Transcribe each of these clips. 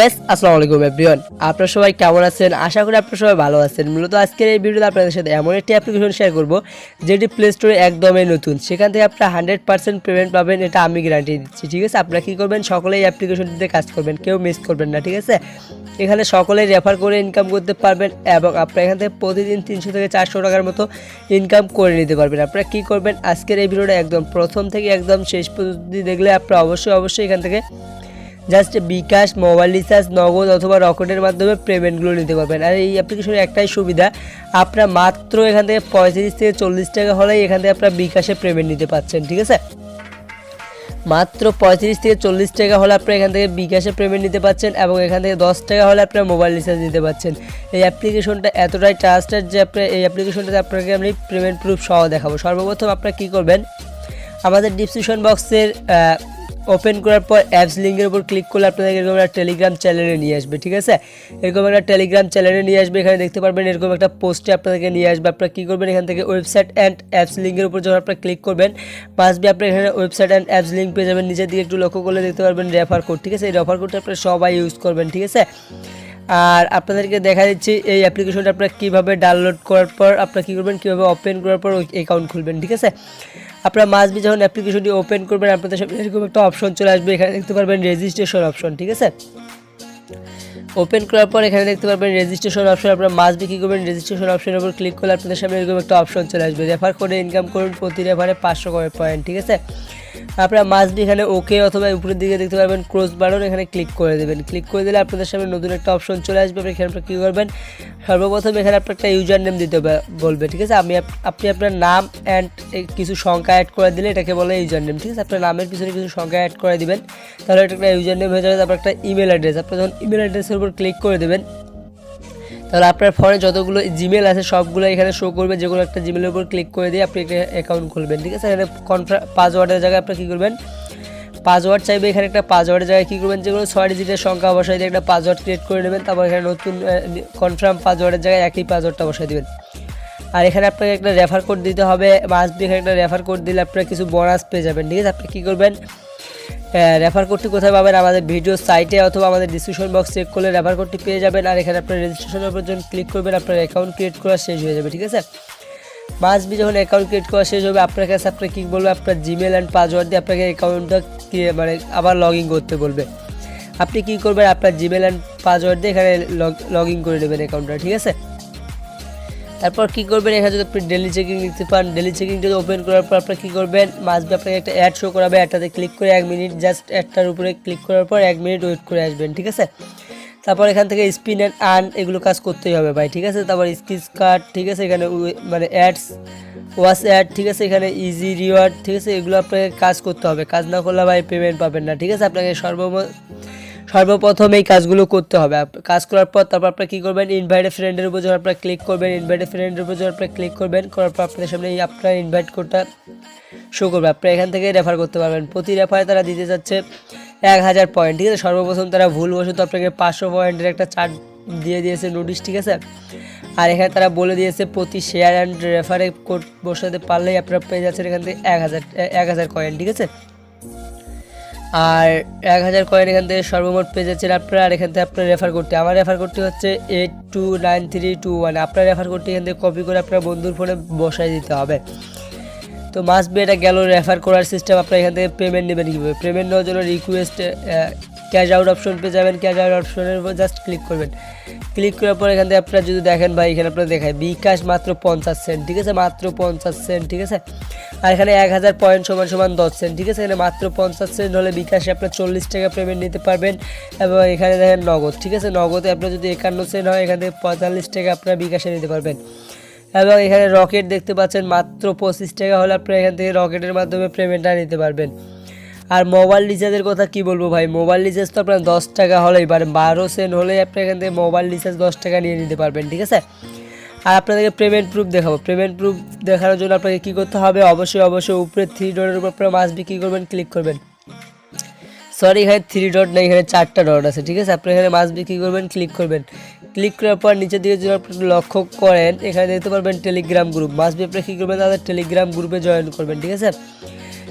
আসসালামু আলাইকুম এভরিওয়ান, আপনারা সবাই কেমন আছেন? আশা করি আপনারা সবাই ভালো আছেন। মূলত আজকের এই ভিডিওতে আপনাদের সাথে এমন একটি অ্যাপ্লিকেশন শেয়ার করব যেটি প্লে স্টোরে একদমই নতুন। সেখান থেকে আপনারা 100% পেমেন্ট পাবেন, এটা আমি গ্যারান্টি দিচ্ছি। ঠিক আছে, আপনারা কী করবেন, সকলেই অ্যাপ্লিকেশনটিতে কাজ করবেন, কেউ মিস করবেন না। ঠিক আছে, এখানে সকলেই রেফার করে ইনকাম করতে পারবেন এবং আপনারা এখান থেকে প্রতিদিন 300 থেকে 400 টাকার মতো ইনকাম করে নিতে পারবেন। আপনারা কী করবেন, আজকের এই ভিডিওটা একদম প্রথম থেকে একদম শেষ পর্যন্ত দেখলে আপনারা অবশ্যই এখান থেকে জাস্ট বিকাশ, মোবাইল রিচার্জ, নগদ অথবা রকেটের মাধ্যমে পেমেন্টগুলো নিতে পারবেন। আর এই অ্যাপ্লিকেশনের একটাই সুবিধা, আপনারা মাত্র এখান থেকে 35 থেকে 40 টাকা হলেই এখান থেকে আপনারা বিকাশে পেমেন্ট নিতে পারছেন। ঠিক আছে, মাত্র 35 থেকে 40 টাকা হলে আপনারা এখান থেকে বিকাশে পেমেন্ট নিতে পারছেন এবং এখান থেকে 10 টাকা হলে আপনারা মোবাইল রিচার্জ নিতে পারছেন। এই অ্যাপ্লিকেশনটা এতটাই ট্রাস্টেড যে আপনার এই অ্যাপ্লিকেশনটাতে আপনাকে আমি পেমেন্ট প্রুফ সহ দেখাবো। সর্বপ্রথম আপনারা কী করবেন, আমাদের ডিসক্রিপশন বক্সের ওপেন করার পর অ্যাপস লিঙ্কের উপর ক্লিক করলে আপনাদের এরকম একটা টেলিগ্রাম চ্যানেলে নিয়ে আসবে। ঠিক আছে, এরকম একটা টেলিগ্রাম চ্যানেলে নিয়ে আসবে। এখানে দেখতে পারবেন এরকম একটা পোস্টে আপনাদেরকে নিয়ে আসবে। আপনারা কী করবেন, এখান থেকে ওয়েবসাইট অ্যান্ড অ্যাপস লিঙ্কের উপর যখন আপনারা ক্লিক করবেন, মাস্ট বি আপনার এখানে ওয়েবসাইট অ্যান্ড অ্যাপস লিঙ্ক পেয়ে যাবেন। নিচের দিকে একটু লক্ষ্য করলে দেখতে পারবেন রেফার কোড। ঠিক আছে, এই রেফার কোডটা আপনারা সবাই ইউজ করবেন। ঠিক আছে, আর আপনাদেরকে দেখা দিচ্ছি এই অ্যাপ্লিকেশনটা আপনারা কীভাবে ডাউনলোড করার পর আপনারা কী করবেন, কীভাবে ওপেন করার পর অ্যাকাউন্ট খুলবেন। ঠিক আছে, আপনারা মাস্ট বি যখন অ্যাপ্লিকেশনটি ওপেন করবেন আপনাদের সামনে এরকম একটা অপশন চলে আসবে। এখানে দেখতে পারবেন রেজিস্ট্রেশন অপশন। ঠিক আছে, ওপেন করার পর এখানে দেখতে পারবেন রেজিস্ট্রেশন অপশন। আপনারা মাস্ট বি কী করবেন, রেজিস্ট্রেশন অপশনের উপর ক্লিক করলে আপনাদের সামনে এরকম একটা অপশন চলে আসবে, রেফার করে ইনকাম করুন, প্রতি রেফারে 500 করে পয়েন্ট। ঠিক আছে, আপনারা মাস্ট বি এখানে ওকে অথবা উপরের দিকে দেখতে পারবেন ক্রস বাটন, এখানে ক্লিক করে দেবেন। ক্লিক করে দিলে আপনাদের সামনে নতুন একটা অপশন চলে আসবে। এখানে আপনারা কী করবেন, সর্বপ্রথম এখানে আপনার একটা ইউজার নেম দিতে বলবে। ঠিক আছে, আপনি আপনার নাম অ্যান্ড কিছু সংখ্যা অ্যাড করে দিলে এটাকে বলে ইউজার নেম। ঠিক আছে, আপনার নামের পিছনে কিছু সংখ্যা অ্যাড করে দিবেন, তাহলে এটা একটা ইউজার নেম হয়ে যাবে। তারপর একটা ইমেল অ্যাড্রেস, আপনি যখন ইমেল অ্যাড্রেসের উপর ক্লিক করে দেবেন তাহলে আপনার ফোনে যতগুলো জিমেল আছে সবগুলো এখানে শো করবে, যেগুলো একটা জিমেলের উপর ক্লিক করে দিয়ে আপনি একটা অ্যাকাউন্ট খুলবেন। ঠিক আছে, এখানে পাসওয়ার্ডের জায়গায় আপনি কী করবেন, পাসওয়ার্ড চাইবে, এখানে একটা পাসওয়ার্ডের জায়গায় কী করবেন, যেগুলো 6 ডিজিটের সংখ্যা বসাই দিয়ে একটা পাসওয়ার্ড ক্রিয়েট করে নেবেন। তারপর এখানে নতুন কনফার্ম পাসওয়ার্ডের জায়গায় একই পাসওয়ার্ডটা বসাই দেবেন। আর এখানে আপনাকে একটা রেফার কোড দিতে হবে, মাস্ট বি এখানে একটা রেফার কোড দিলে আপনারা কিছু বোনাস পেয়ে যাবেন। ঠিক আছে, আপনি কী করবেন, রেফার কোডটি কোথায় পাবেন, আমাদের ভিডিও সাইটে অথবা আমাদের ডিসক্রিপশন বক্স চেক করলে রেফার কোডটি পেয়ে যাবেন। আর এখানে আপনার রেজিস্ট্রেশনের উপর যখন ক্লিক করবেন আপনার অ্যাকাউন্ট ক্রিয়েট করা শেষ হয়ে যাবে। ঠিক আছে, মাস্ট বি যখন অ্যাকাউন্ট ক্রিয়েট করা শেষ হবে আপনার কাছে আপনার কী বলবে, আপনার জিমেল অ্যান্ড পাসওয়ার্ড দিয়ে আপনাকে অ্যাকাউন্টটা মানে আবার লগ ইন করতে বলবে। আপনি কী করবেন, আপনার জিমেল অ্যান্ড পাসওয়ার্ড দিয়ে এখানে লগ ইন করে নেবেন অ্যাকাউন্টটা। ঠিক আছে, তারপর কী করবেন, এখানে যদি আপনি ডেলি চেকিং লিখতে পান, ডেলি চেকিং যদি ওপেন করার পর আপনার কী করবেন, মাস্ট বি আপনাকে একটা অ্যাড শো করাবে, অ্যাডটাতে ক্লিক করে 1 মিনিট জাস্ট অ্যাডটার উপরে ক্লিক করার পর 1 মিনিট ওয়েট করে আসবেন। ঠিক আছে, তারপর এখান থেকে স্পিন অ্যান্ড আর্ন এগুলো কাজ করতেই হবে ভাই। ঠিক আছে, তারপর স্কিচ কার্ড, ঠিক আছে, এখানে মানে অ্যাডস, ওয়াচ অ্যাড, ঠিক আছে, এখানে ইজি রিওয়ার্ড, ঠিক আছে, এগুলো আপনাকে কাজ করতে হবে। কাজ না করলে ভাই পেমেন্ট পাবেন না। ঠিক আছে, আপনাকে সর্বপ্রথম এই কাজগুলো করতে হবে। কাজ করার পর তারপর আপনারা কী করবেন, ইনভাইটে ফ্রেন্ডের উপর যখন আপনারা ক্লিক করবেন, ইনভাইটে ফ্রেন্ডের উপর যখন আপনারা ক্লিক করবেন, করার পর আপনাদের সামনে এই আপনার ইনভাইট কোডটা শো করবে। আপনারা এখান থেকে রেফার করতে পারবেন। প্রতি রেফারে তারা দিতে যাচ্ছে 1000 পয়েন্ট। ঠিক আছে, সর্বপ্রথম তারা ভুলবশত আপনাকে 500 পয়েন্টের একটা চার্ট দিয়ে দিয়েছে নোটিশ। ঠিক আছে, আর এখানে তারা বলে দিয়েছে প্রতি শেয়ার অ্যান্ড রেফারে কোড বসাতে পারলেই আপনারা পেয়ে যাচ্ছেন এখান থেকে 1000 কয়েন। ঠিক আছে, আর 1000 কয়েন এখান থেকে সর্বমোট পেয়ে যাচ্ছেন আপনারা। আর এখান থেকে আপনার রেফার করতে, আমার রেফার করতে হচ্ছে 829321। আপনার রেফার করতে এখান থেকে কপি করে আপনার বন্ধুর ফোনে বসাই দিতে হবে। তো মাস্ট বি এটা গেল রেফার করার সিস্টেম। আপনারা এখান থেকে পেমেন্ট নেবেন কীভাবে, পেমেন্ট নেওয়ার জন্য রিকোয়েস্ট ক্যাশ আউট অপশন পেয়ে যাবেন। ক্যাশ আউট অপশনের উপর জাস্ট ক্লিক করবেন। ক্লিক করার পর এখান থেকে আপনারা যদি দেখেন ভাই, এখানে আপনারা দেখায় বিকাশ মাত্র 50 সেন্ট। ঠিক আছে, মাত্র 50 সেন্ট। ঠিক আছে, আর এখানে 1000 পয়েন্ট সমান 10 সেন্ট। ঠিক আছে, এখানে মাত্র 50 সেন্ট হলে বিকাশে আপনার 40 টাকা পেমেন্ট নিতে পারবেন। এবং এখানে দেখেন নগদ। ঠিক আছে, নগদে আপনার যদি 51 সেন্ট হয় এখান থেকে 45 টাকা আপনারা বিকাশে নিতে পারবেন। এবং এখানে রকেট দেখতে পাচ্ছেন মাত্র 25 টাকা হলে আপনারা এখান থেকে রকেটের মাধ্যমে পেমেন্টটা নিতে পারবেন। আর মোবাইল রিচার্জের কথা কি বলবো ভাই, মোবাইল রিচার্জ তো আপনার 10 টাকা হলেই পারে, 12 সেন্ট হলেই আপনি এখান থেকে মোবাইল রিচার্জ 10 টাকা নিয়ে নিতে পারবেন। ঠিক আছে, আর আপনাদেরকে পেমেন্ট প্রুফ দেখাবো। পেমেন্ট প্রুফ দেখানোর জন্য আপনাকে কী করতে হবে, অবশ্যই উপরে 3 ডটের উপর আপনারা মাস্ট বি কী করবেন, ক্লিক করবেন। সরি, এখানে 3 ডট নেই, এখানে 4টা ডট আছে। ঠিক আছে, আপনি এখানে মাস্ট বি কী করবেন, ক্লিক করবেন। ক্লিক করার পর নিচের দিকে যদি আপনি লক্ষ্য করেন এখানে দেখতে পারবেন টেলিগ্রাম গ্রুপ। মাস্ট বি আপনি কী করবেন, তাদের টেলিগ্রাম গ্রুপে জয়েন করবেন। ঠিক আছে,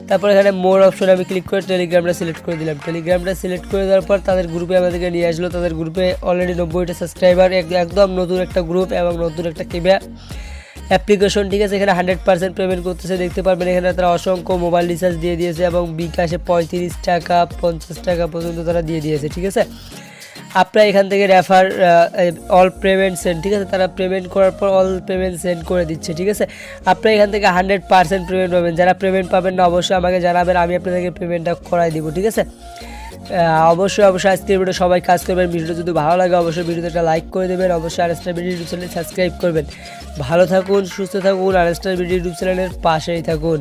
তারপর এখানে মোর অপশন আমি ক্লিক করে টেলিগ্রামটা সিলেক্ট করে দিলাম। টেলিগ্রামটা সিলেক্ট করে দেওয়ার পর তাদের গ্রুপে আমাদেরকে নিয়ে আসলো। তাদের গ্রুপে অলরেডি 90টা সাবস্ক্রাইবার, একদম নতুন একটা গ্রুপ এবং নতুন একটা অ্যাপ্লিকেশন, ঠিক আছে। এখানে 100% পেমেন্ট করতেছে, দেখতে পারবেন এখানে তারা অসংখ্য মোবাইল রিচার্জ দিয়ে দিয়েছে এবং বিকাশে 35 টাকা 50 টাকা পর্যন্ত তারা দিয়ে দিয়েছে, ঠিক আছে। আপনারা এখান থেকে রেফার অল পেমেন্ট সেন্ড, ঠিক আছে, তারা পেমেন্ট করার পর অল পেমেন্ট সেন্ড করে দিচ্ছে, ঠিক আছে। আপনারা এখান থেকে 100% পেমেন্ট পাবেন। যারা পেমেন্ট পাবেন না অবশ্যই আমাকে জানাবেন, আমি আপনাদেরকে পেমেন্টটা করাই দিব, ঠিক আছে। অবশ্যই আজকের ভিডিও সবাই কাজ করবেন। ভিডিওটা যদি ভালো লাগে অবশ্যই ভিডিওতে একটা লাইক করে দেবেন, অবশ্যই আরএসটার ভিডিও ইউটিউব চ্যানেল সাবস্ক্রাইব করবেন। ভালো থাকুন, সুস্থ থাকুন, আরএসটার ভিডিও ইউটিউব চ্যানেলের পাশেই থাকুন।